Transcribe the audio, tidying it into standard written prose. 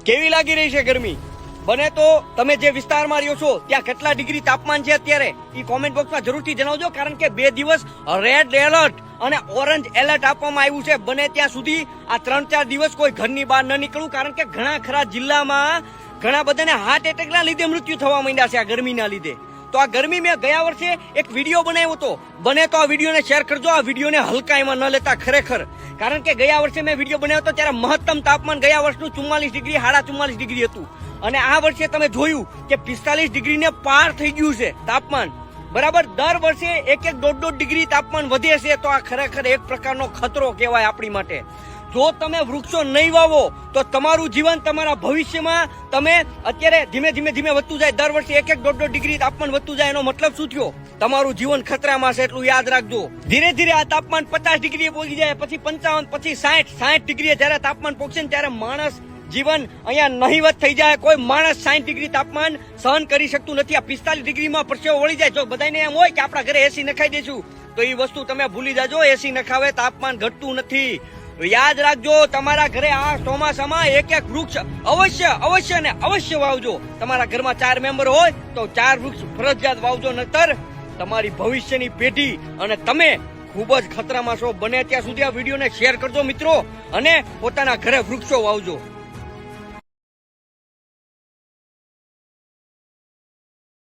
કેવી લાગી રહી છે ગરમી? બને તો તમે જે વિસ્તારમાં રહ્યો છો ત્યાં કેટલા ડિગ્રી તાપમાન છે અત્યારે એ કોમેન્ટ બોક્સમાં જરૂરથી જણાવજો, કારણ કે 2 દિવસ રેડ એલર્ટ અને ઓરેન્જ એલર્ટ આપવામાં આવ્યું છે. બને ત્યાં સુધી આ 3-4 દિવસ કોઈ ઘરની બહાર ન નીકળવું, કારણ કે ઘણા ખરા જિલ્લામાં ઘણા બધાને હાર્ટ એટેકના લીધે મૃત્યુ થવા માંડ્યા છે આ ગરમીના લીધે. તો આ ગરમી મેં ગયા વર્ષે એક વિડીયો બનાવ્યો હતો, બને તો આ વિડીયોને શેર કરજો. આ વિડીયોને હલકાઈમાં ન લેતા ખરેખર, કારણ કે ગયા વર્ષે મેં વિડીયો બનાવ્યો હતો ત્યારે મહત્તમ તાપમાન ગયા વર્ષનું 44 ડિગ્રી 44.5 ડિગ્રી હતું, અને આ વર્ષે તમે જોયું કે 45 ડિગ્રીને પાર થઈ ગયું છે તાપમાન. બરાબર, દર વર્ષે 1-1.5 ડિગ્રી તાપમાન વધે છે. તો આ ખરેખર એક પ્રકારનો ખતરો કહેવાય આપણી માટે. જો તમે વૃક્ષો નહીં વાવો તો તમારું જીવન, તમારા ભવિષ્યમાં તમે અત્યારે ધીમે ધીમે વધતું જાય, દર વર્ષે 1-1.5 ડિગ્રી તાપમાન વધતું જાય, એનો મતલબ શું થયો? તમારું જીવન ખતરામાં છે, એટલું યાદ રાખજો. ધીરે ધીરે આ તાપમાન 50 ડિગ્રીએ પહોંચી જાય, પછી 55, પછી 60 ડિગ્રીએ જયારે તાપમાન પહોંચે ને ત્યારે માણસ જીવન અહીંયા નહીવત થઈ જાય. કોઈ માણસ 60 ડિગ્રી તાપમાન સહન કરી શકતું નથી. આ 45 ડિગ્રીમાં પરસેવો વળી જાય. જો બધાને એમ હોય કે આપણા ઘરે એસી નખાઈ દઈશું, તો એ વસ્તુ તમે ભૂલી જાજો. એસી નખાવે તાપમાન ઘટતું નથી. યાદ રાખજો, તમારા ઘરે આ ચોમાસામાં 1-1 વૃક્ષ અવશ્ય ને અવશ્ય વાવજો. તમારા ઘરમાં 4 મેમ્બર હોય તો 4 વૃક્ષ ફરજિયાત વાવજો, નહીતર તમારી ભવિષ્યની પેઢી અને તમે ખૂબ જ ખતરામાં છો. બને ત્યાં સુધી આ વિડીયોને શેર કરજો મિત્રો, અને પોતાના ઘરે વૃક્ષો વાવજો.